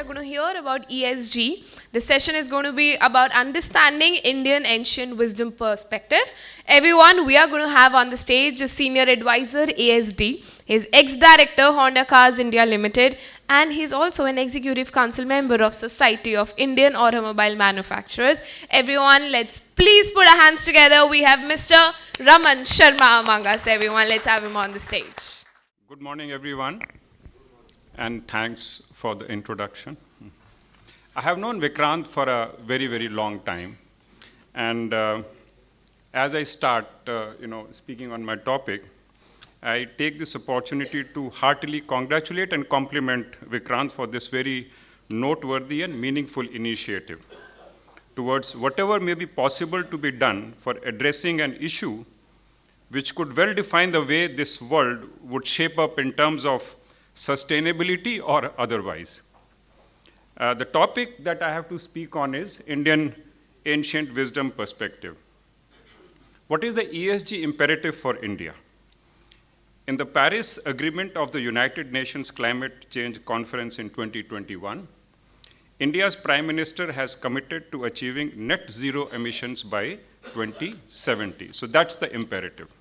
are going to hear about ESG. This session is going to be about understanding Indian ancient wisdom perspective. Everyone, we are going to have on the stage a senior advisor, ASD. He's ex-director, Honda Cars India Ltd. And he's also an executive council member of Society of Indian Automobile Manufacturers. Everyone, let's please put our hands together. We have Mr. Raman Sharma among us. Everyone, let's have him on the stage. Good morning, everyone, and thanks for the introduction. I have known Vikrant for a very, very long time, and as I start, speaking on my topic, I take this opportunity to heartily congratulate and compliment Vikrant for this very noteworthy and meaningful initiative towards whatever may be possible to be done for addressing an issue which could well define the way this world would shape up in terms of sustainability or otherwise. The topic that I have to speak on is Indian ancient wisdom perspective. What is the ESG imperative for India? In the Paris Agreement of the United Nations Climate Change Conference in 2021, India's Prime Minister has committed to achieving net zero emissions by 2070. So that's the imperative.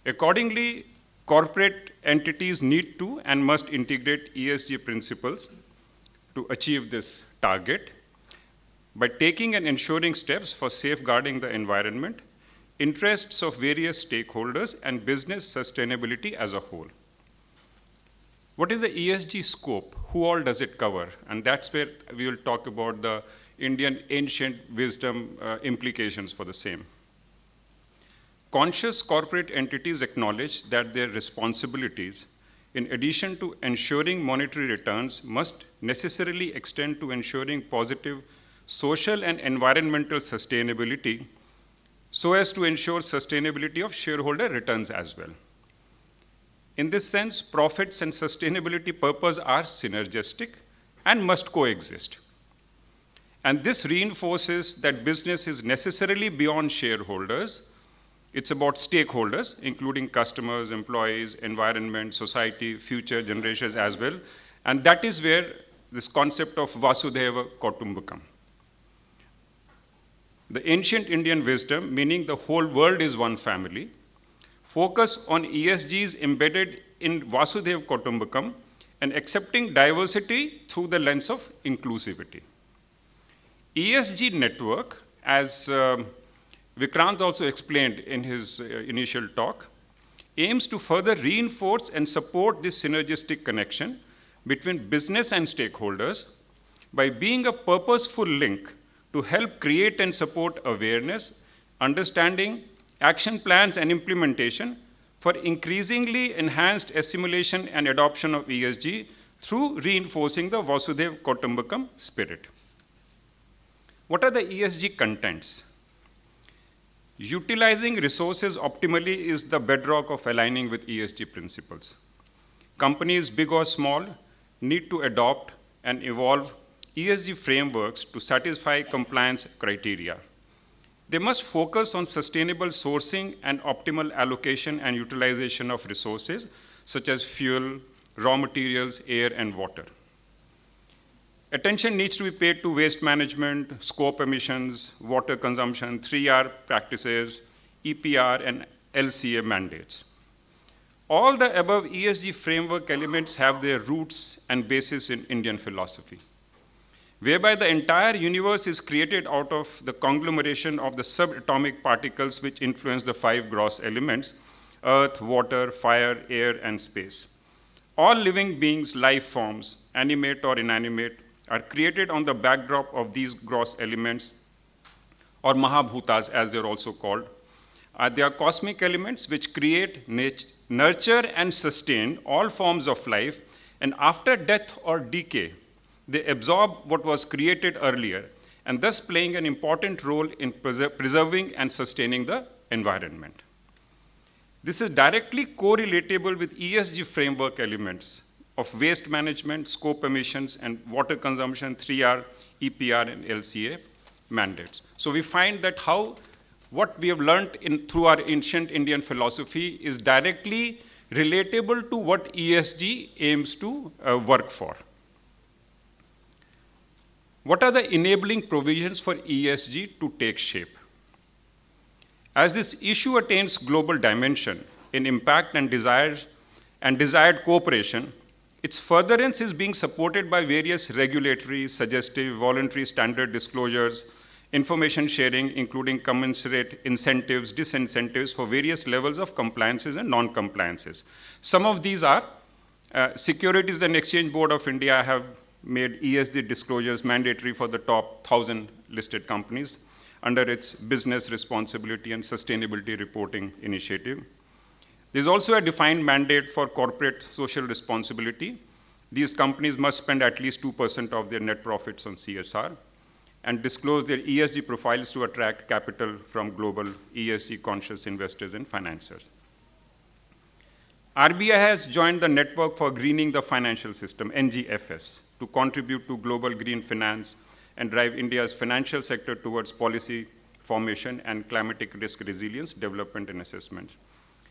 Accordingly, corporate entities need to and must integrate ESG principles to achieve this target by taking and ensuring steps for safeguarding the environment, interests of various stakeholders, and business sustainability as a whole. What is the ESG scope? Who all does it cover? And that's where we will talk about the Indian ancient wisdom implications for the same. Conscious corporate entities acknowledge that their responsibilities, in addition to ensuring monetary returns, must necessarily extend to ensuring positive social and environmental sustainability, so as to ensure sustainability of shareholder returns as well. In this sense, profits and sustainability purpose are synergistic and must coexist. And this reinforces that business is necessarily beyond shareholders. It's about stakeholders, including customers, employees, environment, society, future generations as well. And that is where this concept of Vasudhaiva Kutumbakam. The ancient Indian wisdom, meaning the whole world is one family, focus on ESGs embedded in Vasudhaiva Kutumbakam and accepting diversity through the lens of inclusivity. ESG network, as Vikrant also explained in his initial talk, aims to further reinforce and support this synergistic connection between business and stakeholders by being a purposeful link to help create and support awareness, understanding, action plans, and implementation for increasingly enhanced assimilation and adoption of ESG through reinforcing the Vasudhaiva Kutumbakam spirit. What are the ESG contents? Utilizing resources optimally is the bedrock of aligning with ESG principles. Companies, big or small, need to adopt and evolve ESG frameworks to satisfy compliance criteria. They must focus on sustainable sourcing and optimal allocation and utilization of resources such as fuel, raw materials, air, and water. Attention needs to be paid to waste management, scope emissions, water consumption, 3R practices, EPR, and LCA mandates. All the above ESG framework elements have their roots and basis in Indian philosophy, whereby the entire universe is created out of the conglomeration of the subatomic particles which influence the 5 gross elements: earth, water, fire, air, and space. All living beings, life forms, animate or inanimate, are created on the backdrop of these gross elements, or Mahabhutas as they're also called. They are cosmic elements which create, nurture, and sustain all forms of life, and after death or decay, they absorb what was created earlier, and thus playing an important role in preserving and sustaining the environment. This is directly correlatable with ESG framework elements of waste management, scope emissions, and water consumption, 3R, EPR, and LCA mandates. So we find that what we have learned through our ancient Indian philosophy is directly relatable to what ESG aims to work for. What are the enabling provisions for ESG to take shape? As this issue attains global dimension in impact and desired cooperation, its furtherance is being supported by various regulatory, suggestive, voluntary standard disclosures, information sharing, including commensurate incentives, disincentives for various levels of compliances and non-compliances. Some of these are Securities and Exchange Board of India have made ESG disclosures mandatory for the top 1,000 listed companies under its Business Responsibility and Sustainability Reporting Initiative. There's also a defined mandate for corporate social responsibility. These companies must spend at least 2% of their net profits on CSR and disclose their ESG profiles to attract capital from global ESG conscious investors and financiers. RBI has joined the Network for Greening the Financial System, NGFS, to contribute to global green finance and drive India's financial sector towards policy formation and climatic risk resilience development and assessment.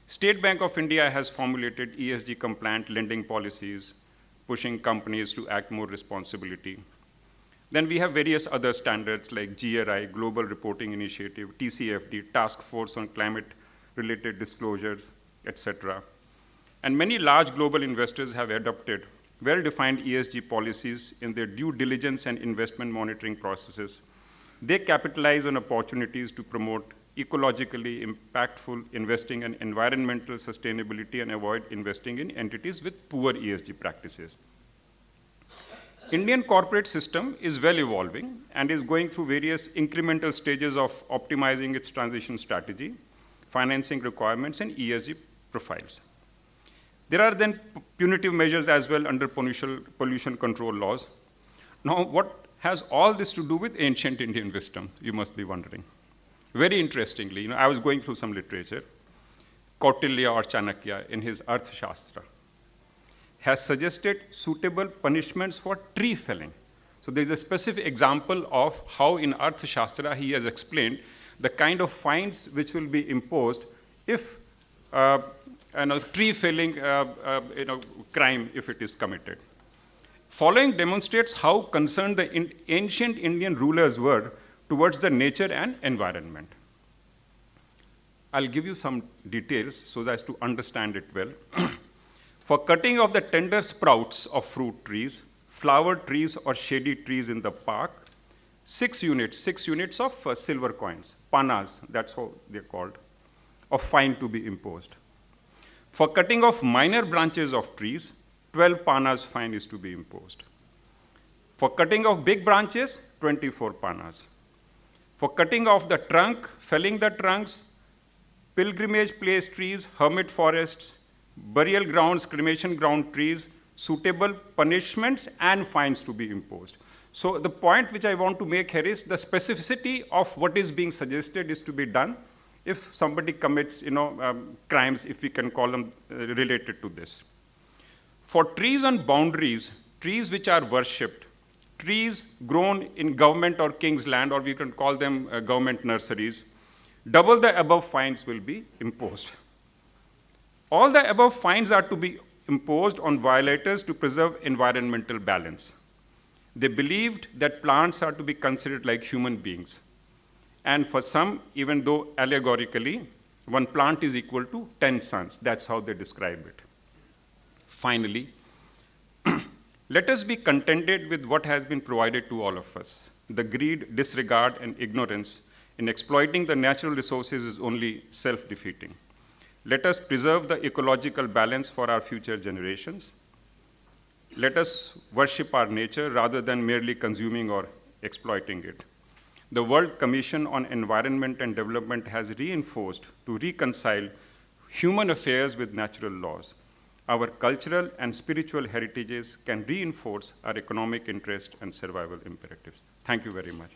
State Bank of India has formulated ESG compliant lending policies, pushing companies to act more responsibly. Then we have various other standards like GRI, Global Reporting Initiative, TCFD, Task Force on Climate-Related Disclosures, etc. And many large global investors have adopted well-defined ESG policies in their due diligence and investment monitoring processes. They capitalize on opportunities to promote ecologically impactful investing and environmental sustainability and avoid investing in entities with poor ESG practices. Indian corporate system is well evolving and is going through various incremental stages of optimizing its transition strategy, financing requirements, and ESG profiles. There are then punitive measures as well under pollution control laws. Now, what has all this to do with ancient Indian wisdom, you must be wondering. Very interestingly, I was going through some literature. Kautilya or Chanakya, in his Arthashastra, has suggested suitable punishments for tree felling. So there's a specific example of how in Arthashastra he has explained the kind of fines which will be imposed if tree felling crime if it is committed. Following demonstrates how concerned the ancient Indian rulers were towards the nature and environment. I'll give you some details so as to understand it well. For cutting of the tender sprouts of fruit trees, flower trees or shady trees in the park, 6 units of silver coins, panas, that's how they're called, of fine to be imposed. For cutting off minor branches of trees, 12 panas fine is to be imposed. For cutting off big branches, 24 panas. For cutting off the trunk, felling the trunks, pilgrimage place trees, hermit forests, burial grounds, cremation ground trees, suitable punishments and fines to be imposed. So the point which I want to make here is the specificity of what is being suggested is to be done if somebody commits crimes, if we can call them related to this. For trees on boundaries, trees which are worshipped, trees grown in government or king's land, or we can call them government nurseries, double the above fines will be imposed. All the above fines are to be imposed on violators to preserve environmental balance. They believed that plants are to be considered like human beings. And for some, even though allegorically, one plant is equal to 10 suns. That's how they describe it. Finally, let us be contented with what has been provided to all of us. The greed, disregard, and ignorance in exploiting the natural resources is only self-defeating. Let us preserve the ecological balance for our future generations. Let us worship our nature rather than merely consuming or exploiting it. The World Commission on Environment and Development has reinforced to reconcile human affairs with natural laws. Our cultural and spiritual heritages can reinforce our economic interest and survival imperatives. Thank you very much.